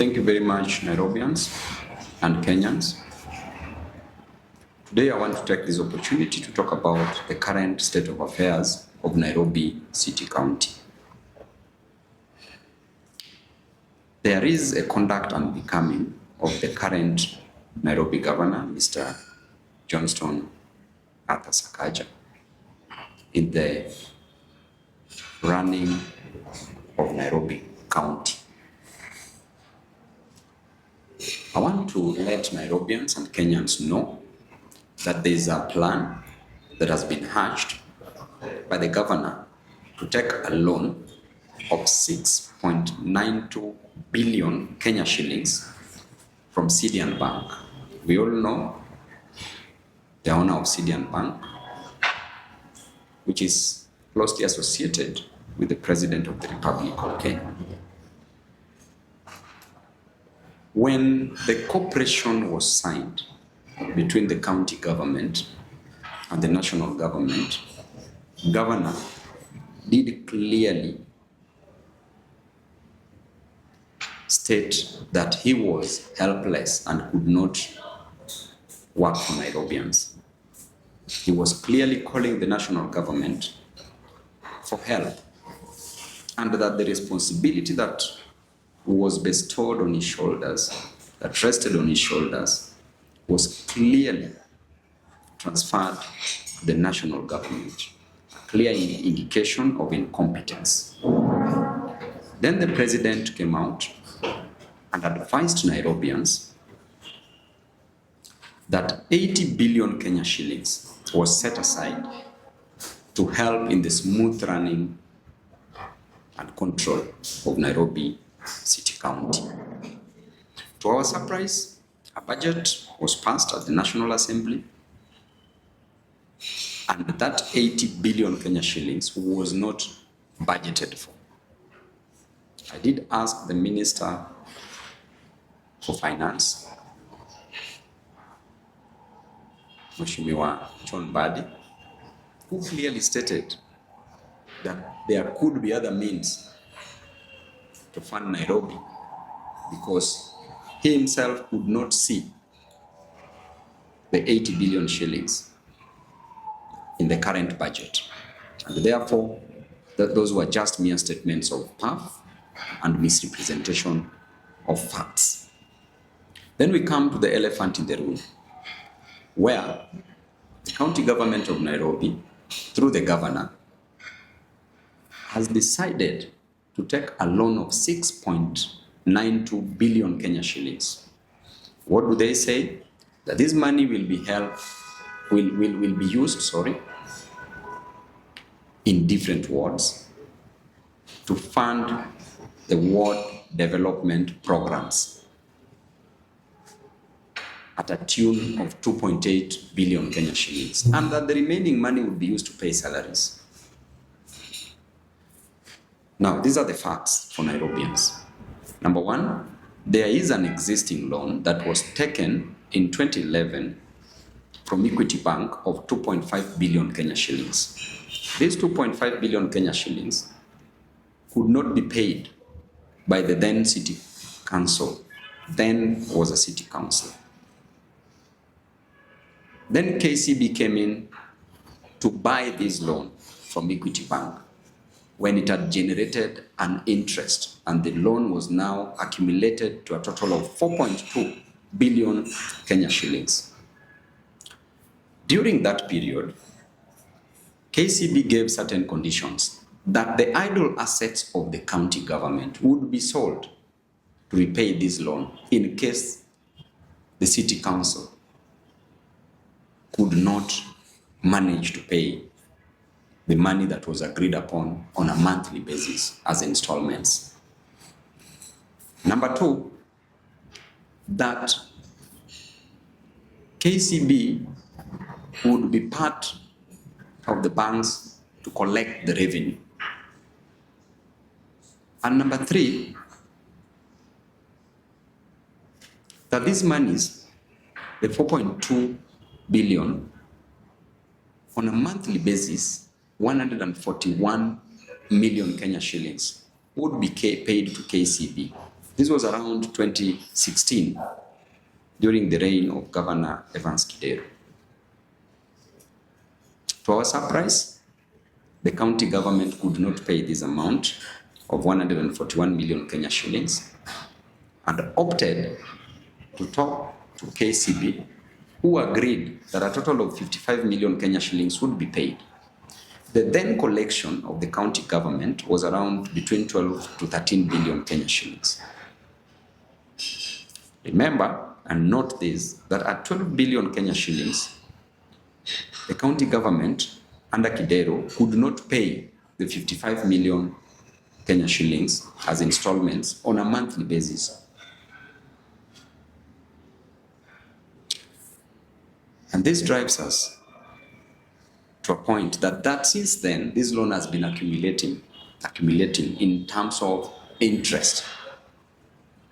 Thank you very much, Nairobians and Kenyans. Today I want to take this opportunity to talk about the current state of affairs of Nairobi City County. There is a conduct and becoming of the current Nairobi Governor, Mr. Johnston Arthur Sakaja, in the running of Nairobi County. I want to let Nairobians and Kenyans know that there is a plan that has been hatched by the governor to take a loan of 6.92 billion Kenya shillings from Sidian Bank. We all know the owner of Sidian Bank, which is closely associated with the President of the Republic of Kenya. When the cooperation was signed between the county government and the national government, Governor did clearly state that he was helpless and could not work for Nairobians. He was clearly calling the national government for help, and that the responsibility that was bestowed on his shoulders, that rested on his shoulders, was clearly transferred to the national government, a clear indication of incompetence. Then the president came out and advised Nairobians that 80 billion Kenya shillings was set aside to help in the smooth running and control of Nairobi City County. To our surprise, a budget was passed at the National Assembly, and that 80 billion Kenya shillings was not budgeted for. I did ask the Minister for Finance, Mheshimiwa John Badi, who clearly stated that there could be other means to fund Nairobi, because he himself could not see the 80 billion shillings in the current budget. And therefore, those were just mere statements of puff and misrepresentation of facts. Then we come to the elephant in the room, where the county government of Nairobi, through the governor, has decided to take a loan of 6.92 billion Kenya shillings. What do they say? That this money will be used, in different wards to fund the ward development programs at a tune of 2.8 billion Kenya shillings, and that the remaining money would be used to pay salaries. Now, these are the facts for Nairobians. Number one, there is an existing loan that was taken in 2011 from Equity Bank of 2.5 billion Kenya shillings. These 2.5 billion Kenya shillings could not be paid by the then city council, then was a city council. Then KCB came in to buy this loan from Equity Bank when it had generated an interest, and the loan was now accumulated to a total of 4.2 billion Kenya shillings. During that period, KCB gave certain conditions that the idle assets of the county government would be sold to repay this loan in case the city council could not manage to pay the money that was agreed upon on a monthly basis as installments. Number two, that KCB would be part of the banks to collect the revenue. And number three, that these monies, the 4.2 billion, on a monthly basis, 141 million Kenya shillings would be paid to KCB This was around 2016, during the reign of Governor Evans Kidero. To our surprise, the county government could not pay this amount of 141 million Kenya shillings and opted to talk to KCB, who agreed that a total of 55 million Kenya shillings would be paid. The then collection of the county government was around between 12 to 13 billion Kenya shillings. Remember and note this, that at 12 billion Kenya shillings, the county government under Kidero could not pay the 55 million Kenya shillings as installments on a monthly basis. And this drives us to a point that since then, this loan has been accumulating in terms of interest.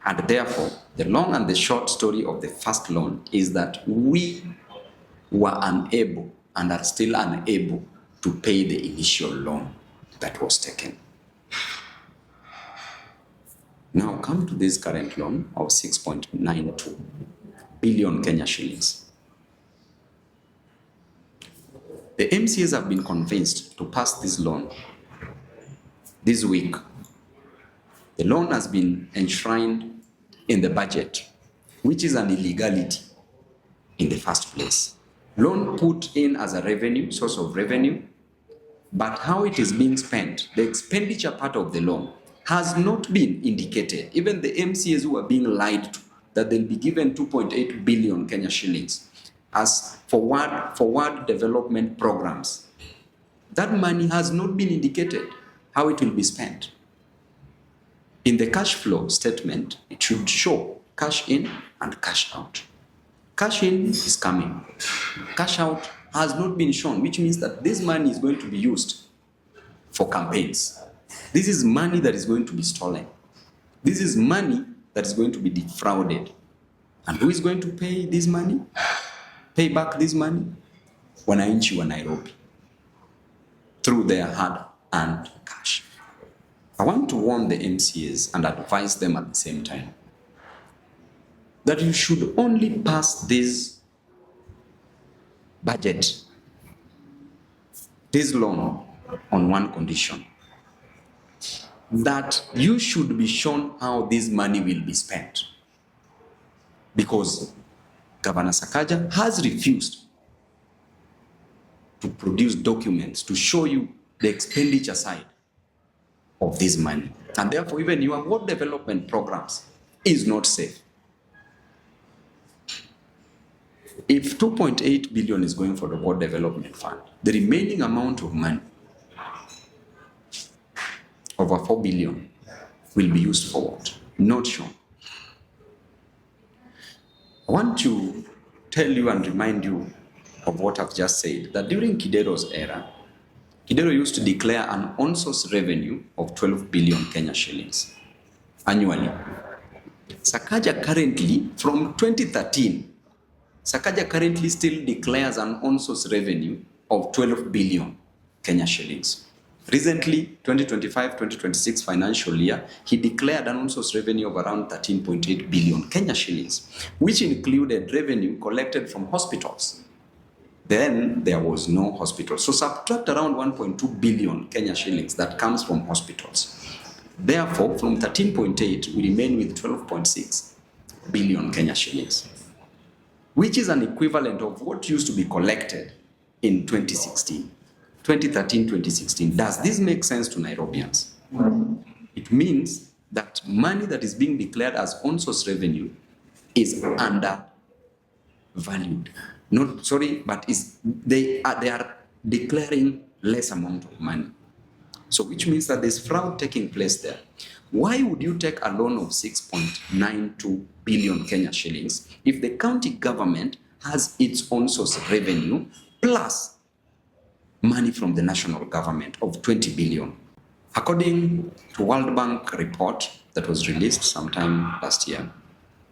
And therefore, the long and the short story of the first loan is that we were unable and are still unable to pay the initial loan that was taken. Now come to this current loan of 6.92 billion Kenya shillings. The MCAs have been convinced to pass this loan this week. The loan has been enshrined in the budget, which is an illegality in the first place. Loan put in as a revenue, source of revenue, but how it is being spent, the expenditure part of the loan, has not been indicated. Even the MCAs who are being lied to, that they'll be given 2.8 billion Kenya shillings as forward development programs. That money has not been indicated how it will be spent. In the cash flow statement, it should show cash in and cash out. Cash in is coming. Cash out has not been shown, which means that this money is going to be used for campaigns. This is money that is going to be stolen. This is money that is going to be defrauded. And who is going to pay this money? Pay back this money? Wananchi wa Nairobi, through their hard-earned cash. I want to warn the MCAs and advise them at the same time that you should only pass this budget, this loan, on one condition: that you should be shown how this money will be spent. Because Governor Sakaja has refused to produce documents to show you the expenditure side of this money. And therefore, even your ward development programs is not safe. If 2.8 billion is going for the ward development fund, the remaining amount of money, over 4 billion, will be used for what? Not shown. I want to tell you and remind you of what I've just said, that during Kidero's era, Kidero used to declare an on-source revenue of 12 billion Kenya shillings annually. Sakaja currently, from 2013, Sakaja currently still declares an on-source revenue of 12 billion Kenya shillings. Recently, 2025-2026 financial year, he declared an on-source revenue of around 13.8 billion Kenya shillings, which included revenue collected from hospitals. Then there was no hospital. So subtract around 1.2 billion Kenya shillings that comes from hospitals. Therefore, from 13.8, we remain with 12.6 billion Kenya shillings, which is an equivalent of what used to be collected in 2016. 2013-2016. Does this make sense to Nairobians? It means that money that is being declared as on-source revenue is undervalued. They are declaring less amount of money. So which means that there's fraud taking place there. Why would you take a loan of 6.92 billion Kenya shillings if the county government has its own source of revenue plus money from the national government of 20 billion? According to World Bank report that was released sometime last year,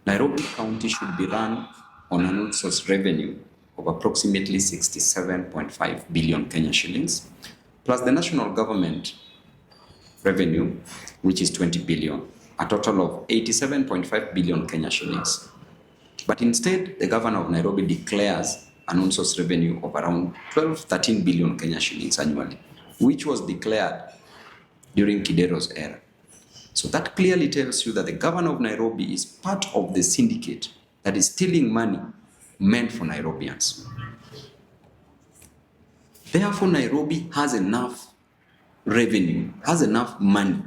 Nairobi County should be run on an on-source revenue of approximately 67.5 billion Kenya shillings, plus the national government revenue, which is 20 billion, a total of 87.5 billion Kenya shillings. But instead, the governor of Nairobi declares an on-source revenue of around 13 billion Kenya shillings annually, which was declared during Kidero's era. So that clearly tells you that the governor of Nairobi is part of the syndicate that is stealing money meant for Nairobians. Therefore, Nairobi has enough revenue, has enough money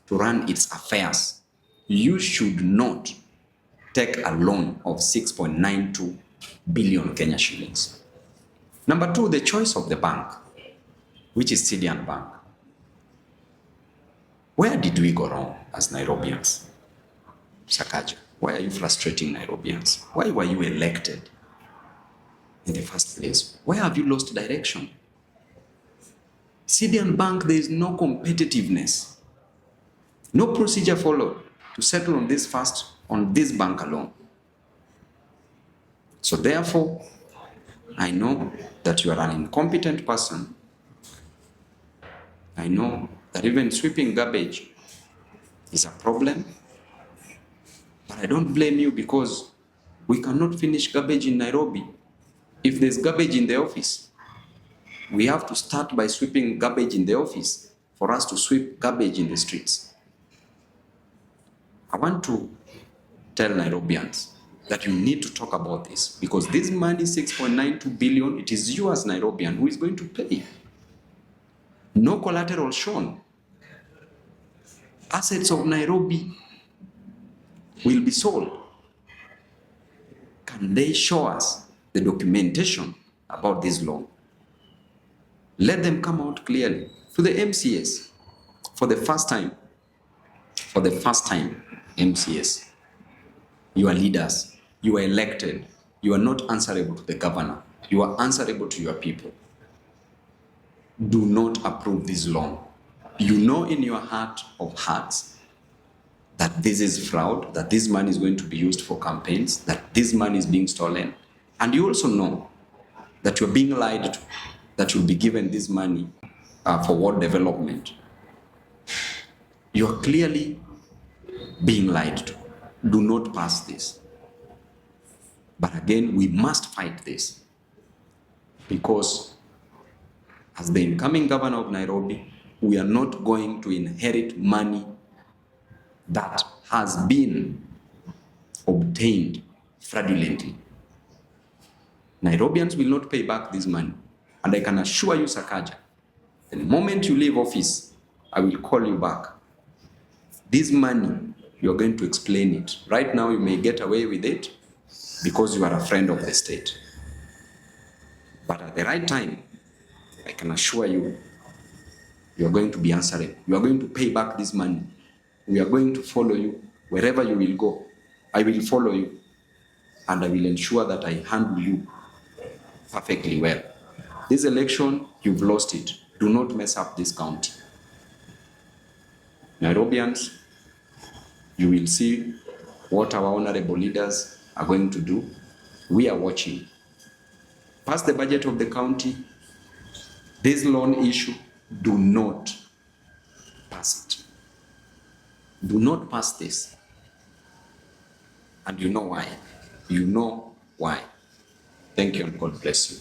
to run its affairs. You should not take a loan of 6.92 billion Kenya shillings. Number two, the choice of the bank, which is Sidian Bank. Where did we go wrong as Nairobians? Sakaja, why are you frustrating Nairobians? Why were you elected in the first place? Why have you lost direction? Sidian Bank, there is no competitiveness. No procedure followed to settle on this first, on this bank alone. So therefore, I know that you are an incompetent person. I know that even sweeping garbage is a problem. But I don't blame you, because we cannot finish garbage in Nairobi. If there's garbage in the office, we have to start by sweeping garbage in the office for us to sweep garbage in the streets. I want to tell Nairobians that you need to talk about this, because this money, 6.92 billion, it is you as Nairobian who is going to pay. No collateral shown. Assets of Nairobi will be sold. Can they show us the documentation about this loan? Let them come out clearly to the MCS for the first time. For the first time, MCS, you are leaders, you are elected, you are not answerable to the governor, you are answerable to your people. Do not approve this loan. You know in your heart of hearts that this is fraud, that this money is going to be used for campaigns, that this money is being stolen. And you also know that you're being lied to, that you'll be given this money for world development. You're clearly being lied to. Do not pass this. But again, we must fight this, because as the incoming governor of Nairobi, we are not going to inherit money that has been obtained fraudulently. Nairobians will not pay back this money. And I can assure you, Sakaja, the moment you leave office, I will call you back. This money, you're going to explain it. Right now, you may get away with it because you are a friend of the state. But at the right time, I can assure you, you are going to be answering. You are going to pay back this money. We are going to follow you wherever you will go. I will follow you, and I will ensure that I handle you perfectly well. This election, you've lost it. Do not mess up this county. Nairobians, you will see what our honorable leaders are going to do. We are watching. Pass the budget of the county. This loan issue, do not pass it. Do not pass this. And you know why. You know why. Thank you, and God bless you.